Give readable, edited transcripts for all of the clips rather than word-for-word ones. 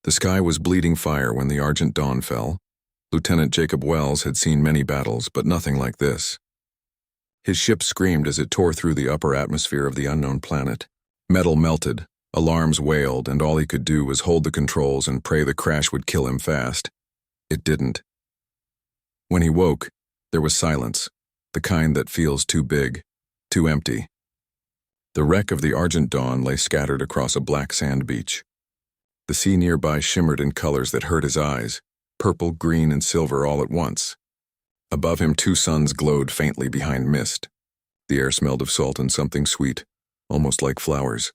The sky was bleeding fire when the Argent Dawn fell. Lieutenant Jacob Wells had seen many battles, but nothing like this. His ship screamed as it tore through the upper atmosphere of the unknown planet. Metal melted, alarms wailed, and all he could do was hold the controls and pray the crash would kill him fast. It didn't. When he woke, there was silence, the kind that feels too big, too empty. The wreck of the Argent Dawn lay scattered across a black sand beach. The sea nearby shimmered in colors that hurt his eyes, purple, green, and silver all at once. Above him, two suns glowed faintly behind mist. The air smelled of salt and something sweet, almost like flowers.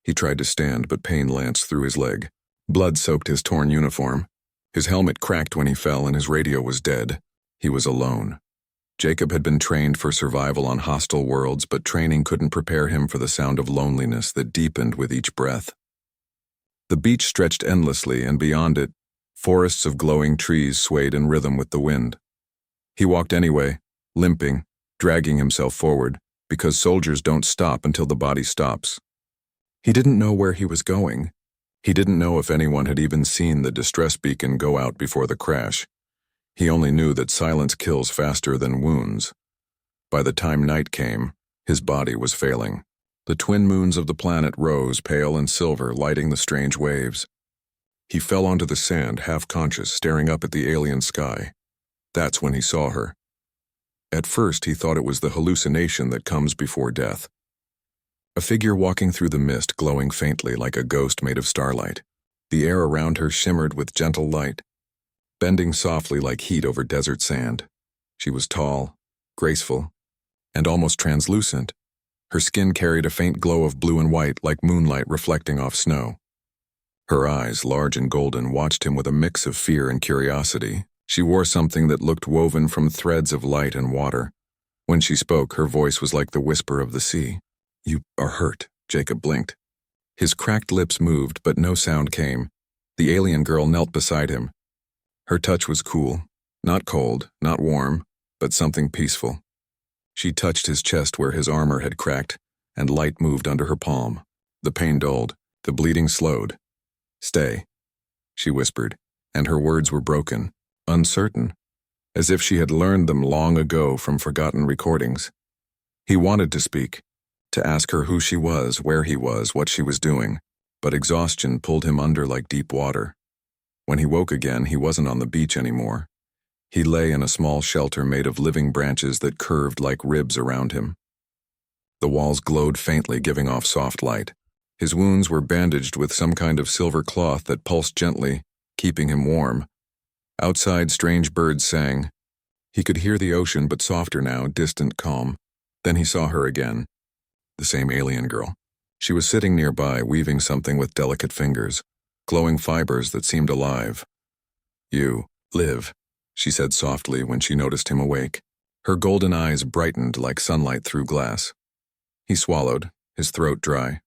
He tried to stand, but pain lanced through his leg. Blood soaked his torn uniform. His helmet cracked when he fell and his radio was dead. He was alone. Jacob had been trained for survival on hostile worlds, but training couldn't prepare him for the sound of loneliness that deepened with each breath. The beach stretched endlessly, and beyond it, forests of glowing trees swayed in rhythm with the wind. He walked anyway, limping, dragging himself forward, because soldiers don't stop until the body stops. He didn't know where he was going. He didn't know if anyone had even seen the distress beacon go out before the crash. He only knew that silence kills faster than wounds. By the time night came, his body was failing. The twin moons of the planet rose, pale and silver, lighting the strange waves. He fell onto the sand, half-conscious, staring up at the alien sky. That's when he saw her. At first, he thought it was the hallucination that comes before death. A figure walking through the mist, glowing faintly like a ghost made of starlight. The air around her shimmered with gentle light, bending softly like heat over desert sand. She was tall, graceful, and almost translucent. Her skin carried a faint glow of blue and white like moonlight reflecting off snow. Her eyes, large and golden, watched him with a mix of fear and curiosity. She wore something that looked woven from threads of light and water. When she spoke, her voice was like the whisper of the sea. "You are hurt," Jacob blinked. His cracked lips moved, but no sound came. The alien girl knelt beside him. Her touch was cool, not cold, not warm, but something peaceful. She touched his chest where his armor had cracked, and light moved under her palm. The pain dulled, the bleeding slowed. "Stay," she whispered, and her words were broken, uncertain, as if she had learned them long ago from forgotten recordings. He wanted to speak, to ask her who she was, where he was, what she was doing, but exhaustion pulled him under like deep water. When he woke again, he wasn't on the beach anymore. He lay in a small shelter made of living branches that curved like ribs around him. The walls glowed faintly, giving off soft light. His wounds were bandaged with some kind of silver cloth that pulsed gently, keeping him warm. Outside, strange birds sang. He could hear the ocean, but softer now, distant calm. Then he saw her again. The same alien girl. She was sitting nearby, weaving something with delicate fingers, glowing fibers that seemed alive. "You live," she said softly when she noticed him awake. Her golden eyes brightened like sunlight through glass. He swallowed, his throat dry.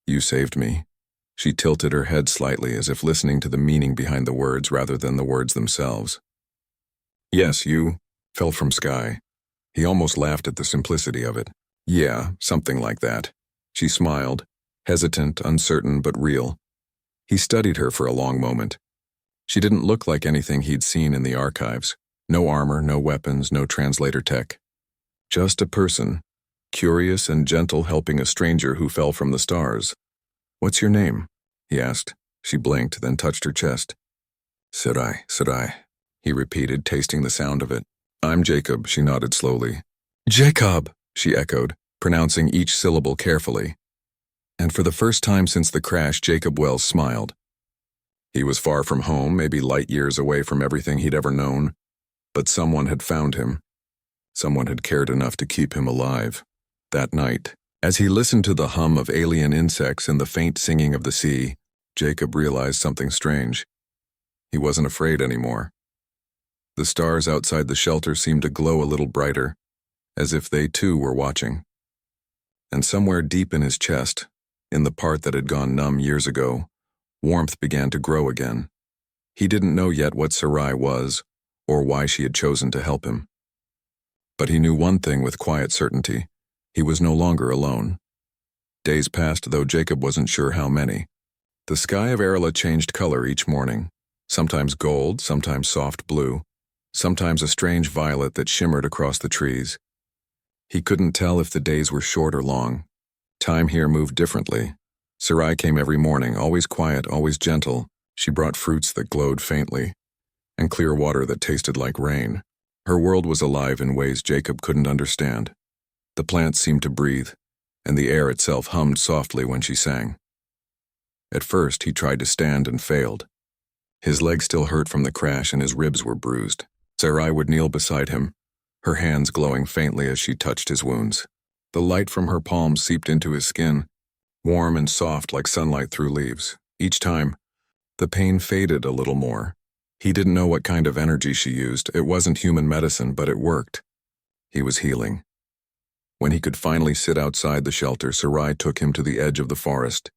"You saved me." She tilted her head slightly as if listening to the meaning behind the words rather than the words themselves. "Yes, you fell from sky." He almost laughed at the simplicity of it. "Yeah, something like that." She smiled, hesitant, uncertain, but real. He studied her for a long moment. She didn't look like anything he'd seen in the archives. No armor, no weapons, no translator tech. Just a person, curious and gentle, helping a stranger who fell from the stars. "What's your name?" he asked. She blinked, then touched her chest. Sarai, he repeated, tasting the sound of it. "I'm Jacob," she nodded slowly. "Jacob," she echoed, pronouncing each syllable carefully. And for the first time since the crash, Jacob Wells smiled. He was far from home, maybe light years away from everything he'd ever known, but someone had found him. Someone had cared enough to keep him alive. That night, as he listened to the hum of alien insects and the faint singing of the sea, Jacob realized something strange. He wasn't afraid anymore. The stars outside the shelter seemed to glow a little brighter, as if they too were watching. And somewhere deep in his chest, in the part that had gone numb years ago, warmth began to grow again. He didn't know yet what Sarai was, or why she had chosen to help him. But he knew one thing with quiet certainty. He was no longer alone. Days passed, though Jacob wasn't sure how many. The sky of Arela changed color each morning, sometimes gold, sometimes soft blue, sometimes a strange violet that shimmered across the trees. He couldn't tell if the days were short or long. Time here moved differently. Sarai came every morning, always quiet, always gentle. She brought fruits that glowed faintly, and clear water that tasted like rain. Her world was alive in ways Jacob couldn't understand. The plants seemed to breathe, and the air itself hummed softly when she sang. At first, he tried to stand and failed. His leg still hurt from the crash and his ribs were bruised. Sarai would kneel beside him, her hands glowing faintly as she touched his wounds. The light from her palms seeped into his skin, warm and soft like sunlight through leaves. Each time, the pain faded a little more. He didn't know what kind of energy she used. It wasn't human medicine, but it worked. He was healing. When he could finally sit outside the shelter, Sarai took him to the edge of the forest.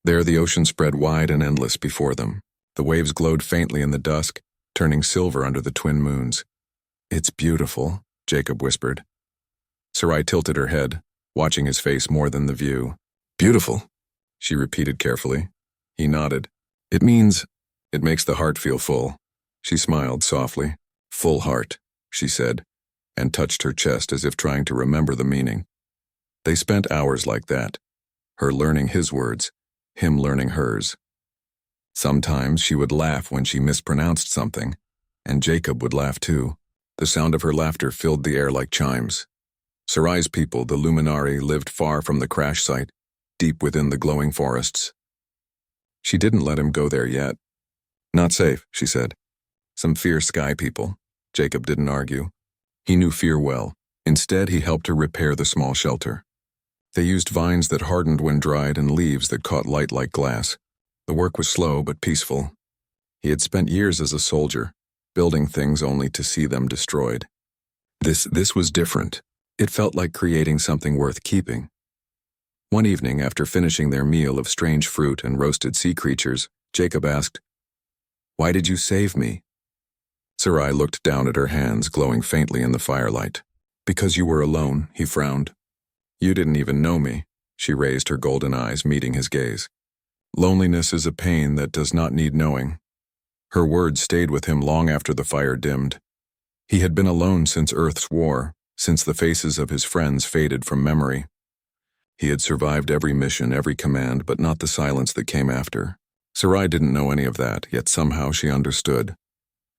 There the ocean spread wide and endless before them. The waves glowed faintly in the dusk, turning silver under the twin moons. "It's beautiful," Jacob whispered. Sarai tilted her head, watching his face more than the view. "Beautiful," she repeated carefully. He nodded. It makes the heart feel full." She smiled softly. "Full heart," she said, and touched her chest as if trying to remember the meaning. They spent hours like that, her learning his words, him learning hers. Sometimes she would laugh when she mispronounced something, and Jacob would laugh too. The sound of her laughter filled the air like chimes. Sarai's people, the Luminari, lived far from the crash site, deep within the glowing forests. She didn't let him go there yet. "Not safe," she said. "Some fierce sky people." Jacob didn't argue. He knew fear well. Instead, he helped her repair the small shelter. They used vines that hardened when dried and leaves that caught light like glass. The work was slow but peaceful. He had spent years as a soldier, building things only to see them destroyed. This was different. It felt like creating something worth keeping. One evening, after finishing their meal of strange fruit and roasted sea creatures, Jacob asked, "Why did you save me?" Sarai looked down at her hands, glowing faintly in the firelight. "Because you were alone," he frowned. "You didn't even know me." She raised her golden eyes, meeting his gaze. "Loneliness is a pain that does not need knowing." Her words stayed with him long after the fire dimmed. He had been alone since Earth's war, since the faces of his friends faded from memory. He had survived every mission, every command, but not the silence that came after. Sarai didn't know any of that, yet somehow she understood.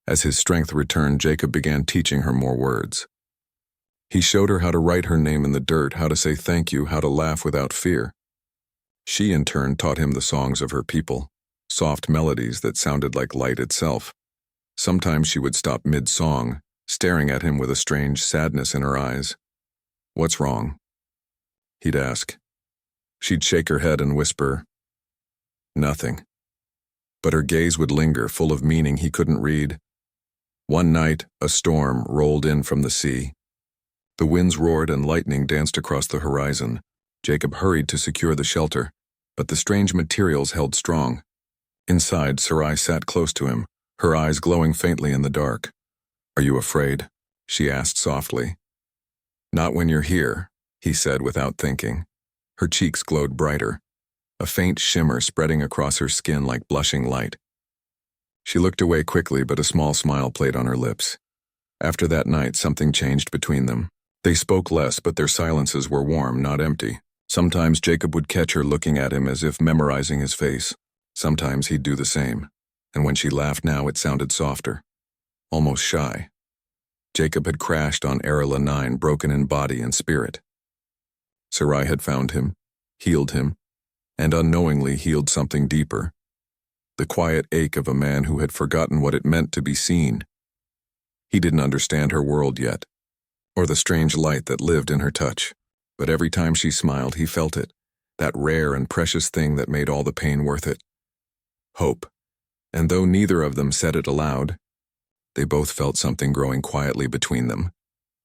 As his strength returned, Jacob began teaching her more words. He showed her how to write her name in the dirt, how to say thank you, how to laugh without fear. She, in turn, taught him the songs of her people, soft melodies that sounded like light itself. Sometimes she would stop mid-song, staring at him with a strange sadness in her eyes. "What's wrong?" he'd ask. She'd shake her head and whisper, "Nothing." But her gaze would linger, full of meaning he couldn't read. One night, a storm rolled in from the sea. The winds roared and lightning danced across the horizon. Jacob hurried to secure the shelter, but the strange materials held strong. Inside, Sarai sat close to him, her eyes glowing faintly in the dark. "Are you afraid?" she asked softly. "Not when you're here," he said without thinking. Her cheeks glowed brighter, a faint shimmer spreading across her skin like blushing light. She looked away quickly, but a small smile played on her lips. After that night, something changed between them. They spoke less, but their silences were warm, not empty. Sometimes Jacob would catch her looking at him as if memorizing his face. Sometimes he'd do the same, and when she laughed now, it sounded softer, almost shy. Jacob had crashed on Arela 9, broken in body and spirit. Sarai had found him, healed him, and unknowingly healed something deeper. The quiet ache of a man who had forgotten what it meant to be seen. He didn't understand her world yet, or the strange light that lived in her touch. But every time she smiled, he felt it, that rare and precious thing that made all the pain worth it. Hope. And though neither of them said it aloud, they both felt something growing quietly between them.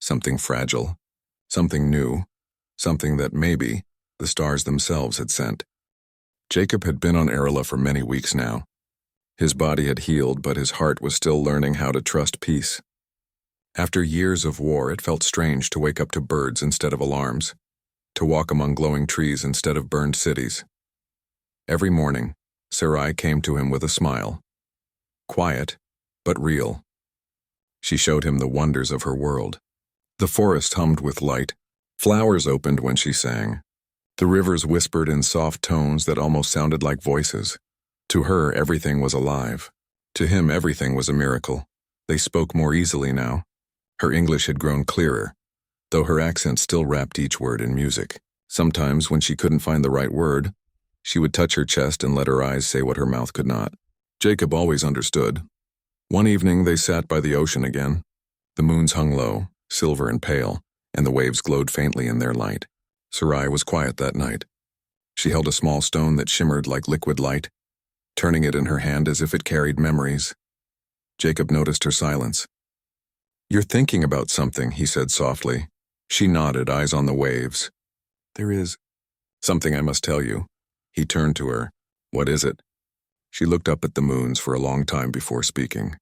Something fragile, something new, something that maybe the stars themselves had sent. Jacob had been on Arela for many weeks now. His body had healed, but his heart was still learning how to trust peace. After years of war, it felt strange to wake up to birds instead of alarms, to walk among glowing trees instead of burned cities. Every morning, Sarai came to him with a smile. Quiet, but real. She showed him the wonders of her world. The forest hummed with light. Flowers opened when she sang. The rivers whispered in soft tones that almost sounded like voices. To her, everything was alive. To him, everything was a miracle. They spoke more easily now. Her English had grown clearer, though her accent still wrapped each word in music. Sometimes, when she couldn't find the right word, she would touch her chest and let her eyes say what her mouth could not. Jacob always understood. One evening, they sat by the ocean again. The moons hung low, silver and pale, and the waves glowed faintly in their light. Sarai was quiet that night. She held a small stone that shimmered like liquid light, turning it in her hand as if it carried memories. Jacob noticed her silence. "You're thinking about something," he said softly. She nodded, eyes on the waves. "There is something I must tell you." He turned to her. "What is it?" She looked up at the moons for a long time before speaking.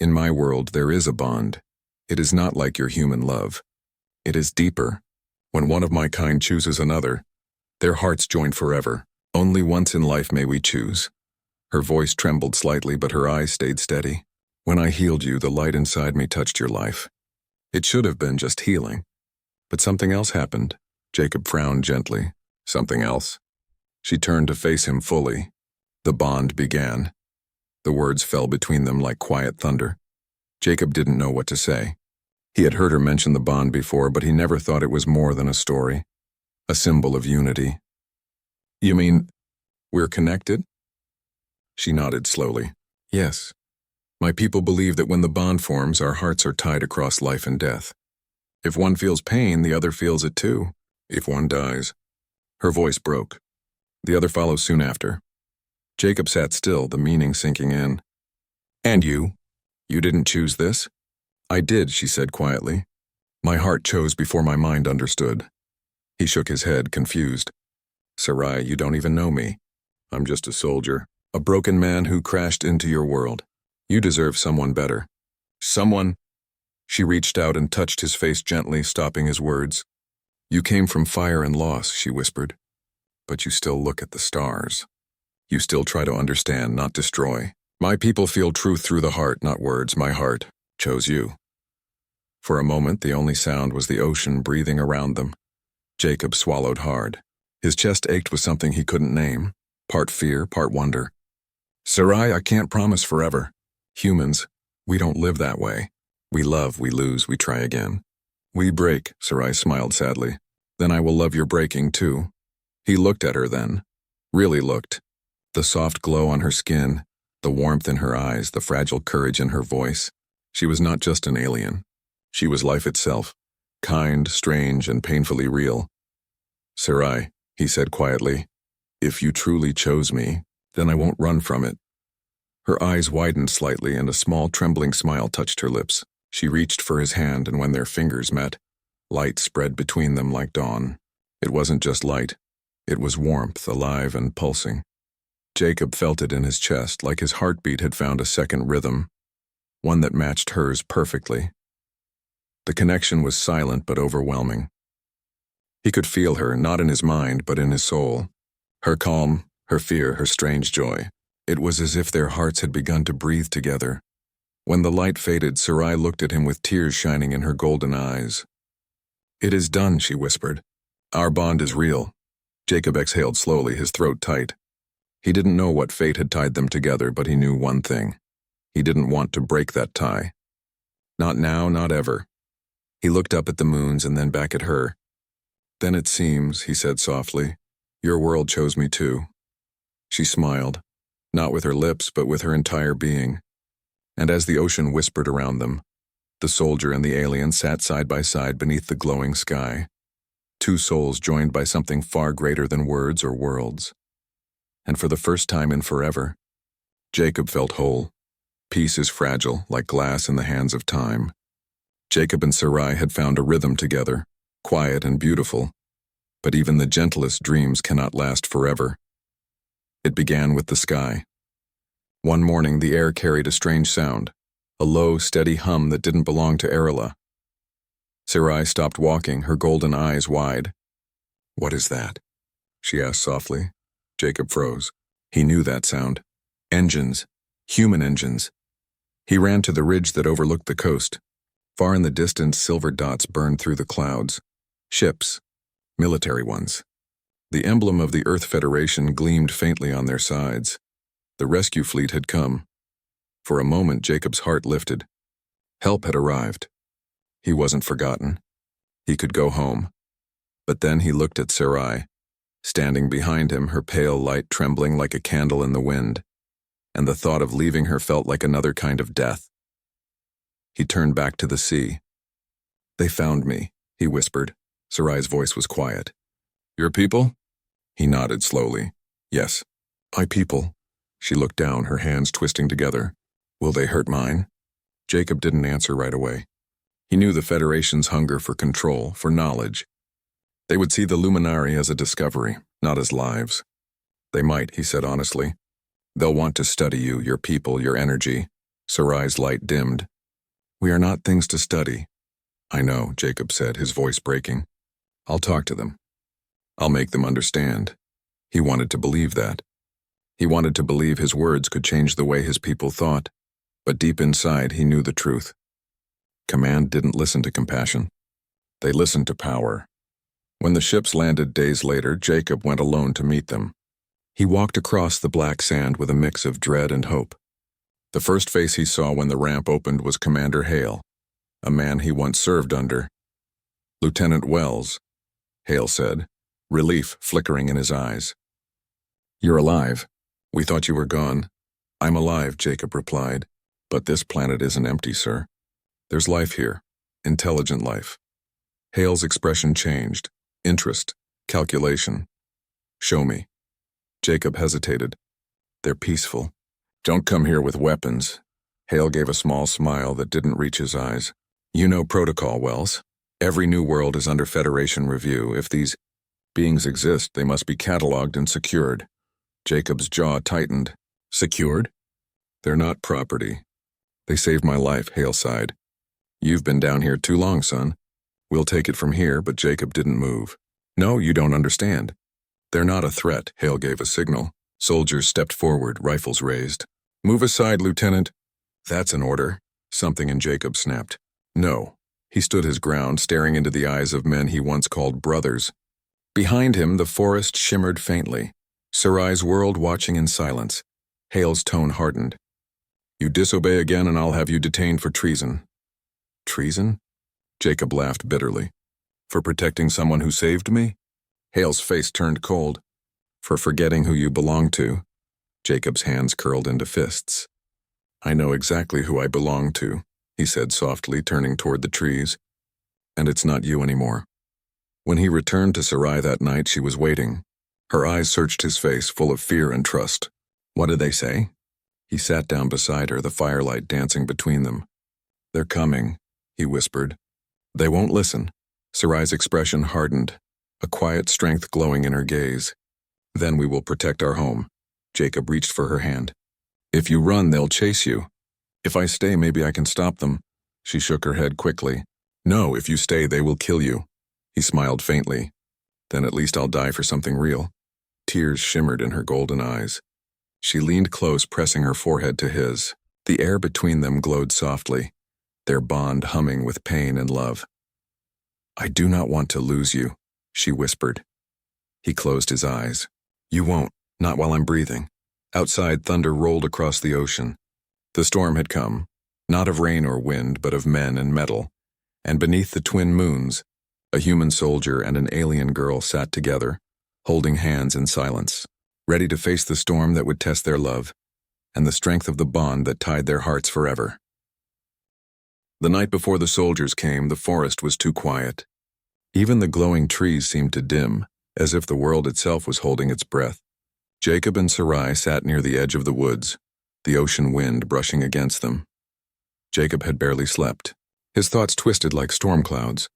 "In my world, there is a bond. It is not like your human love. It is deeper. When one of my kind chooses another, their hearts join forever. Only once in life may we choose." Her voice trembled slightly, but her eyes stayed steady. "When I healed you, the light inside me touched your life. It should have been just healing. But something else happened." Jacob frowned gently. "Something else?" She turned to face him fully. The bond began. The words fell between them like quiet thunder. Jacob didn't know what to say. He had heard her mention the bond before, but he never thought it was more than a story, a symbol of unity. "You mean, we're connected?" She nodded slowly. "Yes. My people believe that when the bond forms, our hearts are tied across life and death. If one feels pain, the other feels it too. If one dies." Her voice broke. "The other follows soon after." Jacob sat still, the meaning sinking in. "And you? You didn't choose this?" "I did," she said quietly. "My heart chose before my mind understood." He shook his head, confused. "Sarai, you don't even know me. I'm just a soldier, a broken man who crashed into your world. You deserve someone better." "Someone?" She reached out and touched his face gently, stopping his words. "You came from fire and loss," she whispered. "But you still look at the stars. You still try to understand, not destroy. My people feel truth through the heart, not words. My heart chose you." For a moment, the only sound was the ocean breathing around them. Jacob swallowed hard. His chest ached with something he couldn't name, part fear, part wonder. "Sarai, I can't promise forever. Humans, we don't live that way. We love, we lose, we try again. We break," Sarai smiled sadly. "Then I will love your breaking too." He looked at her then. Really looked. The soft glow on her skin, the warmth in her eyes, the fragile courage in her voice. She was not just an alien. She was life itself, kind, strange, and painfully real. "Sarai," he said quietly, "if you truly chose me, then I won't run from it." Her eyes widened slightly and a small trembling smile touched her lips. She reached for his hand, and when their fingers met, light spread between them like dawn. It wasn't just light. It was warmth, alive and pulsing. Jacob felt it in his chest, like his heartbeat had found a second rhythm, one that matched hers perfectly. The connection was silent but overwhelming. He could feel her, not in his mind, but in his soul. Her calm, her fear, her strange joy. It was as if their hearts had begun to breathe together. When the light faded, Sarai looked at him with tears shining in her golden eyes. "It is done," she whispered. "Our bond is real." Jacob exhaled slowly, his throat tight. He didn't know what fate had tied them together, but he knew one thing. He didn't want to break that tie. Not now, not ever. He looked up at the moons and then back at her. "Then it seems," he said softly, "your world chose me too." She smiled, not with her lips, but with her entire being. And as the ocean whispered around them, the soldier and the alien sat side by side beneath the glowing sky. Two souls joined by something far greater than words or worlds. And for the first time in forever, Jacob felt whole. Peace is fragile, like glass in the hands of time. Jacob and Sarai had found a rhythm together, quiet and beautiful. But even the gentlest dreams cannot last forever. It began with the sky. One morning, the air carried a strange sound, a low, steady hum that didn't belong to Erila. Sarai stopped walking, her golden eyes wide. "What is that?" she asked softly. Jacob froze. He knew that sound. Engines. Human engines. He ran to the ridge that overlooked the coast. Far in the distance, silver dots burned through the clouds. Ships. Military ones. The emblem of the Earth Federation gleamed faintly on their sides. The rescue fleet had come. For a moment, Jacob's heart lifted. Help had arrived. He wasn't forgotten. He could go home. But then he looked at Sarai, standing behind him, her pale light trembling like a candle in the wind, and the thought of leaving her felt like another kind of death. He turned back to the sea. "They found me," he whispered. Sarai's voice was quiet. "Your people?" He nodded slowly. "Yes, my people." She looked down, her hands twisting together. "Will they hurt mine?" Jacob didn't answer right away. He knew the Federation's hunger for control, for knowledge. They would see the Luminari as a discovery, not as lives. "They might," he said honestly. "They'll want to study you, your people, your energy." Sarai's light dimmed. "We are not things to study." "I know," Jacob said, his voice breaking. "I'll talk to them. I'll make them understand." He wanted to believe that. He wanted to believe his words could change the way his people thought, but deep inside he knew the truth. Command didn't listen to compassion. They listened to power. When the ships landed days later, Jacob went alone to meet them. He walked across the black sand with a mix of dread and hope. The first face he saw when the ramp opened was Commander Hale, a man he once served under. "Lieutenant Wells," Hale said, relief flickering in his eyes. "You're alive. We thought you were gone." "I'm alive," Jacob replied, "but this planet isn't empty, sir. There's life here, intelligent life." Hale's expression changed. Interest, calculation. "Show me." Jacob hesitated. "They're peaceful. Don't come here with weapons." Hale gave a small smile that didn't reach his eyes. "You know protocol, Wells. Every new world is under Federation review. If these beings exist, they must be cataloged and secured." Jacob's jaw tightened. "Secured?" "They're not property. They saved my life," Hale sighed. "You've been down here too long, son. We'll take it from here," but Jacob didn't move. "No, you don't understand. They're not a threat." Hale gave a signal. Soldiers stepped forward, rifles raised. "Move aside, Lieutenant." "That's an order." Something in Jacob snapped. "No." He stood his ground, staring into the eyes of men he once called brothers. Behind him, the forest shimmered faintly. Sarai's world watching in silence. Hale's tone hardened. "You disobey again and I'll have you detained for treason." "Treason?" Jacob laughed bitterly. "For protecting someone who saved me?" Hale's face turned cold. "For forgetting who you belong to." Jacob's hands curled into fists. "I know exactly who I belong to," he said softly, turning toward the trees. "And it's not you anymore." When he returned to Sarai that night, she was waiting. Her eyes searched his face, full of fear and trust. "What did they say?" He sat down beside her, the firelight dancing between them. "They're coming," he whispered. "They won't listen." Sarai's expression hardened, a quiet strength glowing in her gaze. "Then we will protect our home." Jacob reached for her hand. "If you run, they'll chase you. If I stay, maybe I can stop them." She shook her head quickly. "No, if you stay, they will kill you." He smiled faintly. "Then at least I'll die for something real." Tears shimmered in her golden eyes. She leaned close, pressing her forehead to his. The air between them glowed softly, their bond humming with pain and love. "I do not want to lose you," she whispered. He closed his eyes. "You won't, not while I'm breathing." Outside, thunder rolled across the ocean. The storm had come, not of rain or wind, but of men and metal. And beneath the twin moons, a human soldier and an alien girl sat together, holding hands in silence, ready to face the storm that would test their love, and the strength of the bond that tied their hearts forever. The night before the soldiers came, the forest was too quiet. Even the glowing trees seemed to dim, as if the world itself was holding its breath. Jacob and Sarai sat near the edge of the woods, the ocean wind brushing against them. Jacob had barely slept. His thoughts twisted like storm clouds.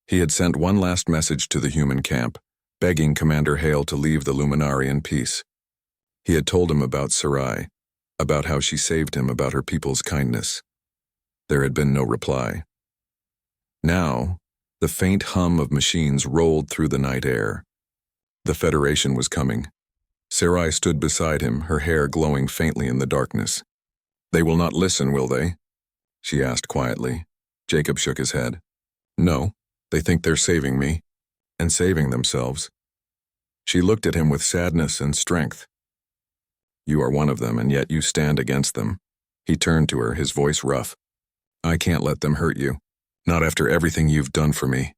He had sent one last message to the human camp, begging Commander Hale to leave the Luminari in peace. He had told him about Sarai, about how she saved him, about her people's kindness. There had been no reply. Now, the faint hum of machines rolled through the night air. The Federation was coming. Sarai stood beside him, her hair glowing faintly in the darkness. "They will not listen, will they?" she asked quietly. Jacob shook his head. "No, they think they're saving me, and saving themselves." She looked at him with sadness and strength. "You are one of them, and yet you stand against them." He turned to her, his voice rough. "I can't let them hurt you. Not after everything you've done for me."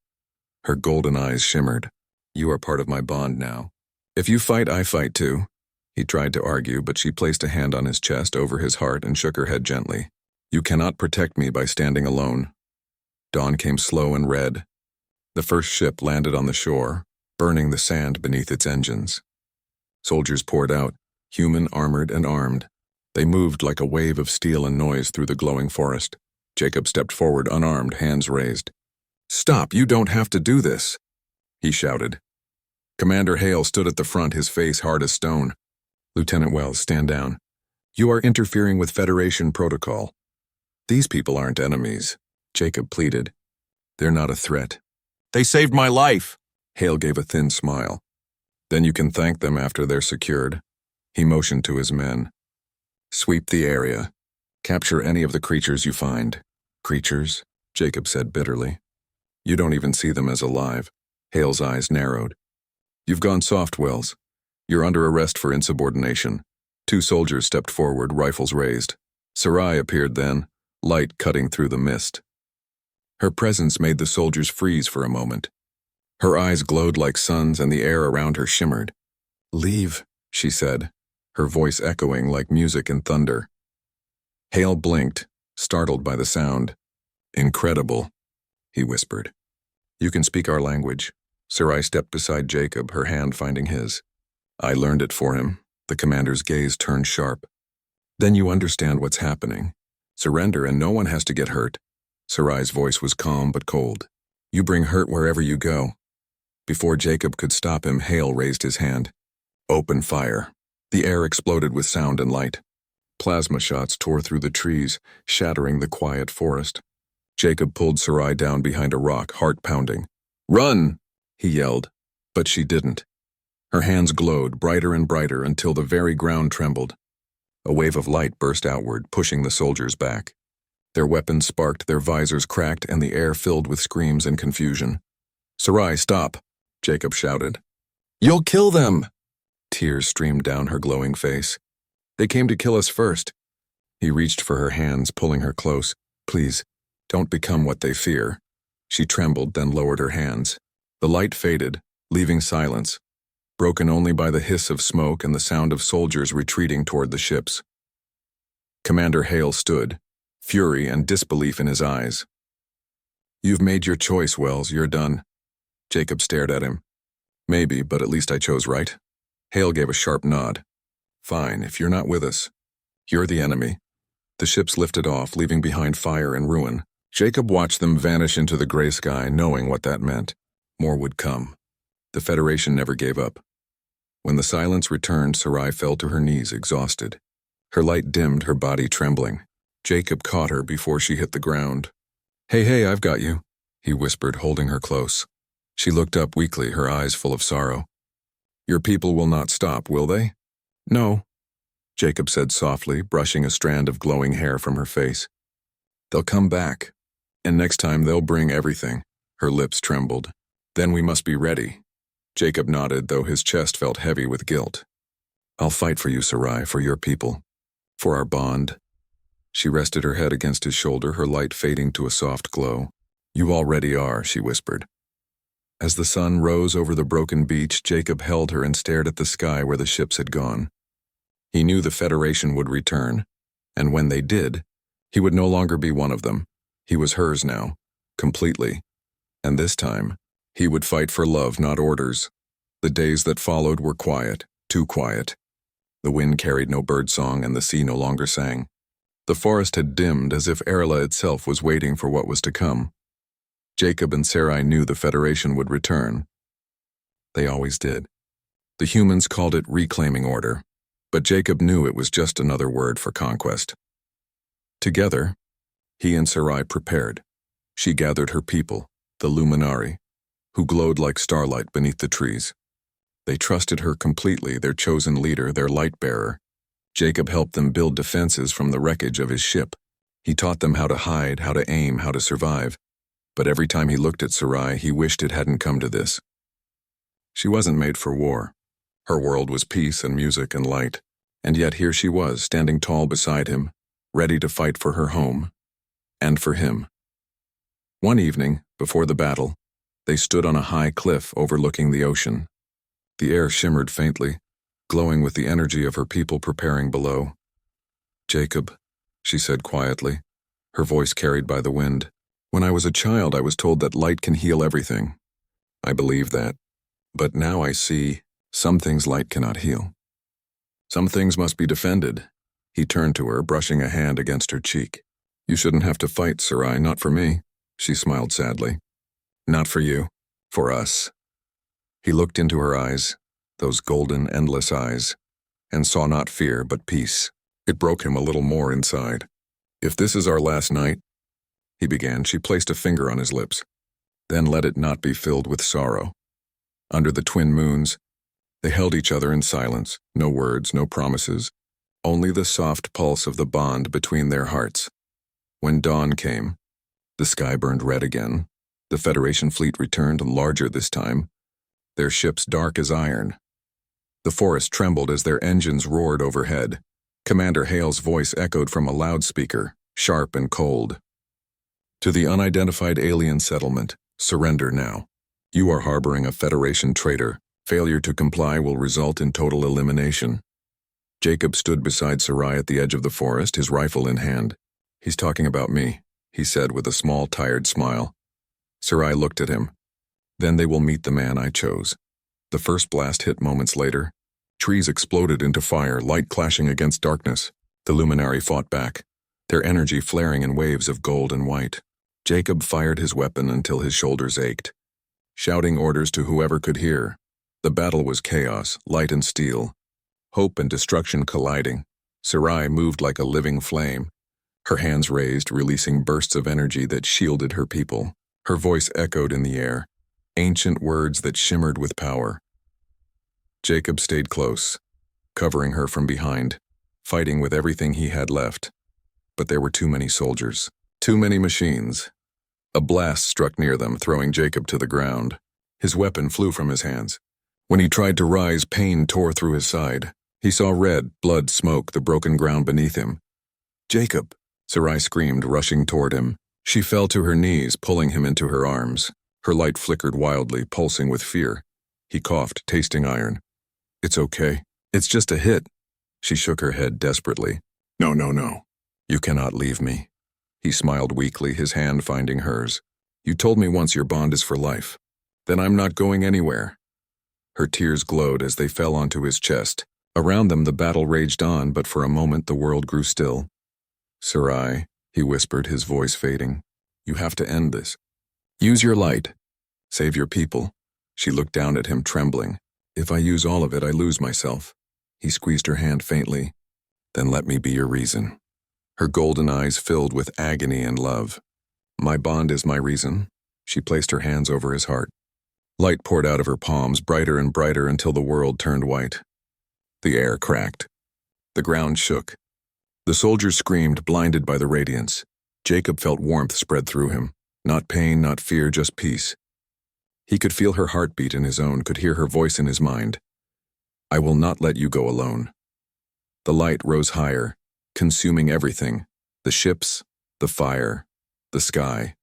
Her golden eyes shimmered. "You are part of my bond now. If you fight, I fight too." He tried to argue, but she placed a hand on his chest over his heart and shook her head gently. "You cannot protect me by standing alone." Dawn came slow and red. The first ship landed on the shore, burning the sand beneath its engines. Soldiers poured out, human, armored, and armed. They moved like a wave of steel and noise through the glowing forest. Jacob stepped forward unarmed, hands raised. "Stop, you don't have to do this," he shouted. Commander Hale stood at the front, his face hard as stone. "Lieutenant Wells, stand down. You are interfering with Federation protocol. These people aren't enemies," Jacob pleaded. "They're not a threat." "They saved my life." Hale gave a thin smile. "Then you can thank them after they're secured." He motioned to his men. "Sweep the area. Capture any of the creatures you find." "Creatures?" Jacob said bitterly. "You don't even see them as alive." Hale's eyes narrowed. "You've gone soft, Wells. You're under arrest for insubordination." Two soldiers stepped forward, rifles raised. Sarai appeared then, light cutting through the mist. Her presence made the soldiers freeze for a moment. Her eyes glowed like suns and the air around her shimmered. "Leave," she said, her voice echoing like music and thunder. Hale blinked, startled by the sound. "Incredible," he whispered. "You can speak our language." Sarai stepped beside Jacob, her hand finding his. "I learned it for him." The commander's gaze turned sharp. "Then you understand what's happening. Surrender and no one has to get hurt." Sarai's voice was calm but cold. "You bring hurt wherever you go." Before Jacob could stop him, Hale raised his hand. "Open fire." The air exploded with sound and light. Plasma shots tore through the trees, shattering the quiet forest. Jacob pulled Sarai down behind a rock, heart pounding. "Run!" he yelled, but she didn't. Her hands glowed, brighter and brighter, until the very ground trembled. A wave of light burst outward, pushing the soldiers back. Their weapons sparked, their visors cracked, and the air filled with screams and confusion. "Sarai, stop!" Jacob shouted. "You'll kill them!" Tears streamed down her glowing face. "They came to kill us first." He reached for her hands, pulling her close. "Please, don't become what they fear." She trembled, then lowered her hands. The light faded, leaving silence, broken only by the hiss of smoke and the sound of soldiers retreating toward the ships. Commander Hale stood, fury and disbelief in his eyes. "You've made your choice, Wells. You're done." Jacob stared at him. "Maybe, but at least I chose right." Hale gave a sharp nod. "Fine, if you're not with us. You're the enemy." The ships lifted off, leaving behind fire and ruin. Jacob watched them vanish into the gray sky, knowing what that meant. More would come. The Federation never gave up. When the silence returned, Sarai fell to her knees, exhausted. Her light dimmed, her body trembling. Jacob caught her before she hit the ground. Hey, I've got you," he whispered, holding her close. She looked up weakly, her eyes full of sorrow. "Your people will not stop, will they?" "No," Jacob said softly, brushing a strand of glowing hair from her face. "They'll come back, and next time they'll bring everything." Her lips trembled. "Then we must be ready." Jacob nodded, though his chest felt heavy with guilt. "I'll fight for you, Sarai, for your people, for our bond." She rested her head against his shoulder, her light fading to a soft glow. "You already are," she whispered. As the sun rose over the broken beach, Jacob held her and stared at the sky where the ships had gone. He knew the Federation would return, and when they did, he would no longer be one of them. He was hers now, completely. And this time, he would fight for love, not orders. The days that followed were quiet, too quiet. The wind carried no birdsong and the sea no longer sang. The forest had dimmed, as if Erla itself was waiting for what was to come. Jacob and Sarai knew the Federation would return. They always did. The humans called it reclaiming order, but Jacob knew it was just another word for conquest. Together, he and Sarai prepared. She gathered her people, the Luminari, who glowed like starlight beneath the trees. They trusted her completely, their chosen leader, their light-bearer. Jacob helped them build defenses from the wreckage of his ship. He taught them how to hide, how to aim, how to survive. But every time he looked at Sarai, he wished it hadn't come to this. She wasn't made for war. Her world was peace and music and light. And yet here she was, standing tall beside him, ready to fight for her home. And for him. One evening, before the battle, they stood on a high cliff overlooking the ocean. The air shimmered faintly, glowing with the energy of her people preparing below. "Jacob," she said quietly, her voice carried by the wind. "When I was a child, I was told that light can heal everything. I believe that. But now I see some things light cannot heal. Some things must be defended." He turned to her, brushing a hand against her cheek. "You shouldn't have to fight, Sarai, not for me," she smiled sadly. "Not for you. For us." He looked into her eyes, those golden, endless eyes, and saw not fear but peace. It broke him a little more inside. "If this is our last night," he began. She placed a finger on his lips. "Then let it not be filled with sorrow." Under the twin moons, they held each other in silence, no words, no promises, only the soft pulse of the bond between their hearts. When dawn came, the sky burned red again. The Federation fleet returned, larger this time, their ships dark as iron. The forest trembled as their engines roared overhead. Commander Hale's voice echoed from a loudspeaker, sharp and cold. "To the unidentified alien settlement, surrender now. You are harboring a Federation traitor. Failure to comply will result in total elimination." Jacob stood beside Sarai at the edge of the forest, his rifle in hand. "He's talking about me," he said with a small, tired smile. Sarai looked at him. "Then they will meet the man I chose." The first blast hit moments later. Trees exploded into fire, light clashing against darkness. The luminary fought back, their energy flaring in waves of gold and white. Jacob fired his weapon until his shoulders ached, shouting orders to whoever could hear. The battle was chaos, light and steel, hope and destruction colliding. Sarai moved like a living flame, her hands raised, releasing bursts of energy that shielded her people. Her voice echoed in the air, ancient words that shimmered with power. Jacob stayed close, covering her from behind, fighting with everything he had left. But there were too many soldiers, too many machines. A blast struck near them, throwing Jacob to the ground. His weapon flew from his hands. When he tried to rise, pain tore through his side. He saw red, blood, smoke, the broken ground beneath him. "Jacob!" Sarai screamed, rushing toward him. She fell to her knees, pulling him into her arms. Her light flickered wildly, pulsing with fear. He coughed, tasting iron. "It's okay. It's just a hit." She shook her head desperately. No. You cannot leave me." He smiled weakly, his hand finding hers. "You told me once your bond is for life. Then I'm not going anywhere." Her tears glowed as they fell onto his chest. Around them the battle raged on, but for a moment the world grew still. "Sarai," he whispered, his voice fading. "You have to end this. Use your light. Save your people." She looked down at him, trembling. "If I use all of it, I lose myself." He squeezed her hand faintly. "Then let me be your reason." Her golden eyes filled with agony and love. "My bond is my reason." She placed her hands over his heart. Light poured out of her palms, brighter and brighter until the world turned white. The air cracked. The ground shook. The soldiers screamed, blinded by the radiance. Jacob felt warmth spread through him. Not pain, not fear, just peace. He could feel her heartbeat in his own, could hear her voice in his mind. "I will not let you go alone." The light rose higher, consuming everything, the ships, the fire, the sky.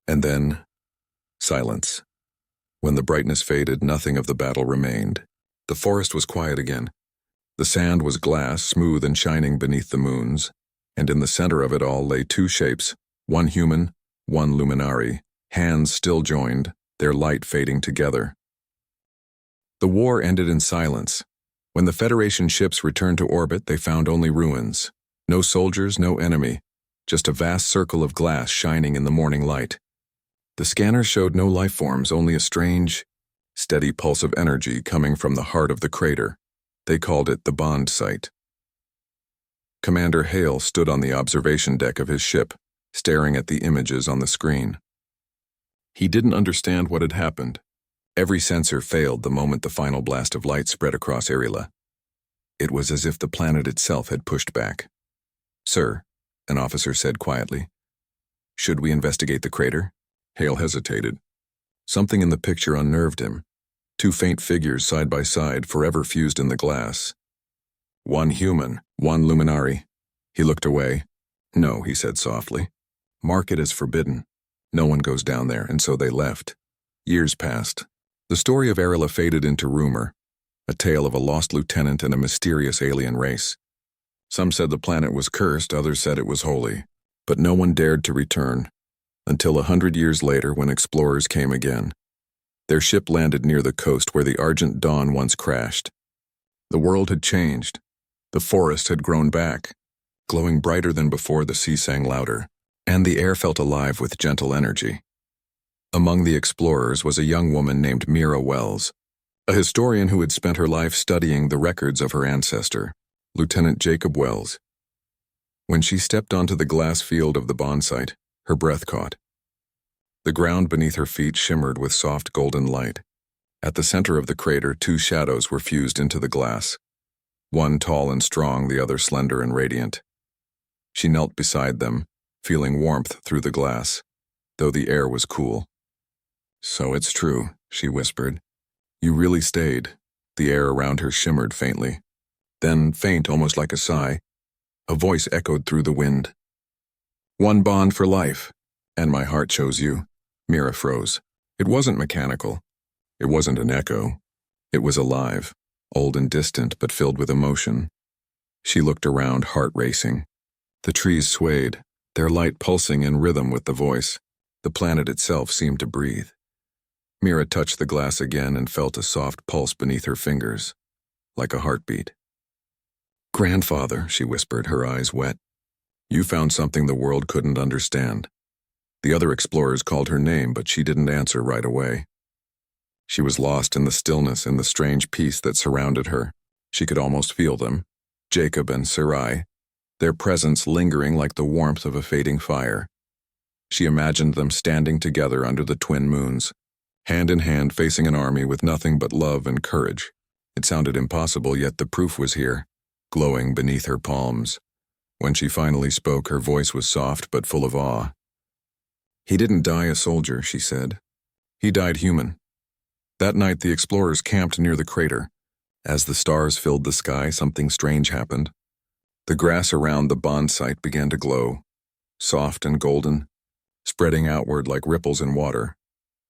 And then, silence. When the brightness faded, nothing of the battle remained. The forest was quiet again. The sand was glass, smooth and shining beneath the moons, and in the center of it all lay two shapes, one human, one luminary, hands still joined, their light fading together. The war ended in silence. When the Federation ships returned to orbit, they found only ruins. No soldiers, no enemy, just a vast circle of glass shining in the morning light. The scanners showed no life forms, only a strange, steady pulse of energy coming from the heart of the crater. They called it the Bond Site. Commander Hale stood on the observation deck of his ship, staring at the images on the screen. He didn't understand what had happened, Every sensor failed the moment the final blast of light spread across Arila. It was as if the planet itself had pushed back. "Sir," an officer said quietly, "should we investigate the crater?" Hale hesitated. Something in the picture unnerved him. Two faint figures side by side, forever fused in the glass. One human, one luminari. He looked away. "No," he said softly. "Mark it as forbidden. No one goes down there," and so they left. Years passed. The story of Arila faded into rumor, a tale of a lost lieutenant and a mysterious alien race. Some said the planet was cursed, others said it was holy, but no one dared to return, until 100 years later when explorers came again. Their ship landed near the coast where the Argent Dawn once crashed. The world had changed. The forest had grown back. Glowing brighter than before, the sea sang louder, and the air felt alive with gentle energy. Among the explorers was a young woman named Mira Wells, a historian who had spent her life studying the records of her ancestor, Lieutenant Jacob Wells. When she stepped onto the glass field of the bond site, her breath caught. The ground beneath her feet shimmered with soft golden light. At the center of the crater, two shadows were fused into the glass, one tall and strong, the other slender and radiant. She knelt beside them, feeling warmth through the glass, though the air was cool. "So it's true," she whispered. "You really stayed." The air around her shimmered faintly. Then, faint, almost like a sigh, a voice echoed through the wind. "One bond for life, and my heart chose you." Mira froze. It wasn't mechanical. It wasn't an echo. It was alive, old and distant, but filled with emotion. She looked around, heart racing. The trees swayed, their light pulsing in rhythm with the voice. The planet itself seemed to breathe. Mira touched the glass again and felt a soft pulse beneath her fingers, like a heartbeat. "Grandfather," she whispered, her eyes wet. "You found something the world couldn't understand." The other explorers called her name, but she didn't answer right away. She was lost in the stillness and the strange peace that surrounded her. She could almost feel them, Jacob and Sarai, their presence lingering like the warmth of a fading fire. She imagined them standing together under the twin moons, hand in hand facing an army with nothing but love and courage. It sounded impossible, yet the proof was here, glowing beneath her palms. When she finally spoke, her voice was soft but full of awe. "He didn't die a soldier," she said. "He died human." That night the explorers camped near the crater. As the stars filled the sky, something strange happened. The grass around the bond site began to glow, soft and golden, spreading outward like ripples in water.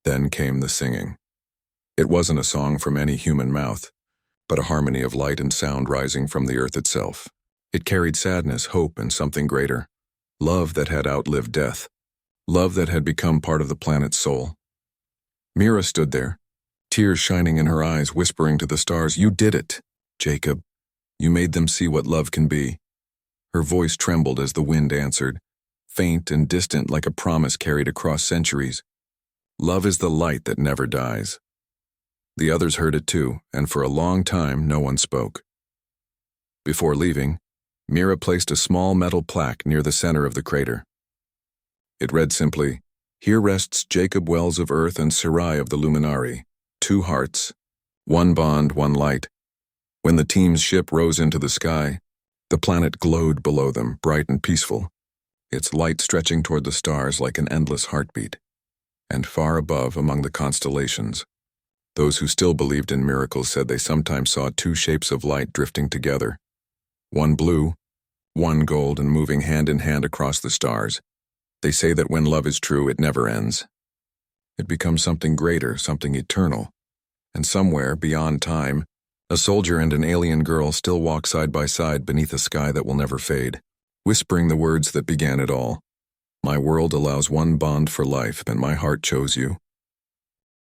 Then came the singing. It wasn't a song from any human mouth, but a harmony of light and sound rising from the earth itself. It carried sadness, hope, and something greater. Love that had outlived death. Love that had become part of the planet's soul. Mira stood there, tears shining in her eyes, whispering to the stars, "You did it, Jacob. You made them see what love can be." Her voice trembled as the wind answered, faint and distant like a promise carried across centuries. "Love is the light that never dies." The others heard it too, and for a long time no one spoke. Before leaving, Mira placed a small metal plaque near the center of the crater. It read simply, "Here rests Jacob Wells of Earth and Sarai of the Luminari, 2 hearts, 1 bond, 1 light." When the team's ship rose into the sky, the planet glowed below them, bright and peaceful, its light stretching toward the stars like an endless heartbeat. And far above, among the constellations, those who still believed in miracles said they sometimes saw 2 shapes of light drifting together, one blue, one gold, and moving hand in hand across the stars. They say that when love is true, it never ends. It becomes something greater, something eternal. And somewhere, beyond time, a soldier and an alien girl still walk side by side beneath a sky that will never fade, whispering the words that began it all. "My world allows 1 bond for life, and my heart chose you."